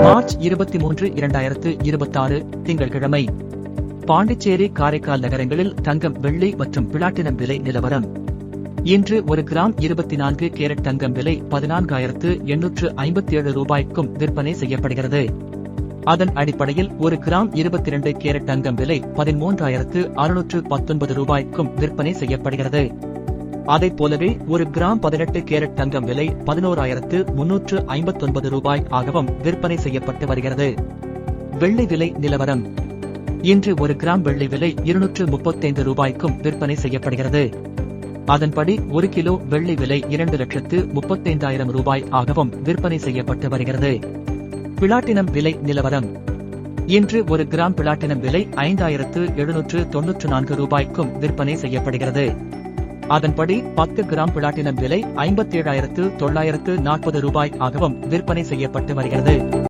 March 23, 2026 திங்கட்கிழமை. பாண்டிச்சேரி, காரைக்கால் நகரங்களில் தங்கம், வெள்ளி மற்றும் பிளாட்டினம் விலை நிலவரம். இன்று ஒரு கிராம் 24 கேரட் தங்கம் விலை 14,857 ரூபாய்க்கும் விற்பனை செய்யப்படுகிறது. அதன் அடிப்படையில் ஒரு கிராம் 22 கேரட் தங்கம் விலை 13,619 ரூபாய்க்கும் விற்பனை செய்யப்படுகிறது. அதைப் போலவே ஒரு கிராம் 18 கேரட் தங்கம் விலை 11,359 ரூபாய் ஆகவும் விற்பனை செய்யப்பட்டு வருகிறது. வெள்ளி விலை நிலவரம். இன்று ஒரு கிராம் வெள்ளி விலை 235 ரூபாய்க்கும் விற்பனை செய்யப்படுகிறது. அதன்படி ஒரு கிலோ வெள்ளி விலை 2,35,000 ரூபாய் ஆகவும் விற்பனை செய்யப்பட்டு வருகிறது. பிளாட்டினம் விலை நிலவரம். இன்று ஒரு கிராம் பிளாட்டினம் விலை 5,794 ரூபாய்க்கும் விற்பனை செய்யப்படுகிறது. அதன்படி 10 கிராம் பிளாட்டினம் விலை 57,940 ரூபாய் ஆகவும் விற்பனை செய்யப்பட்டு வருகிறது.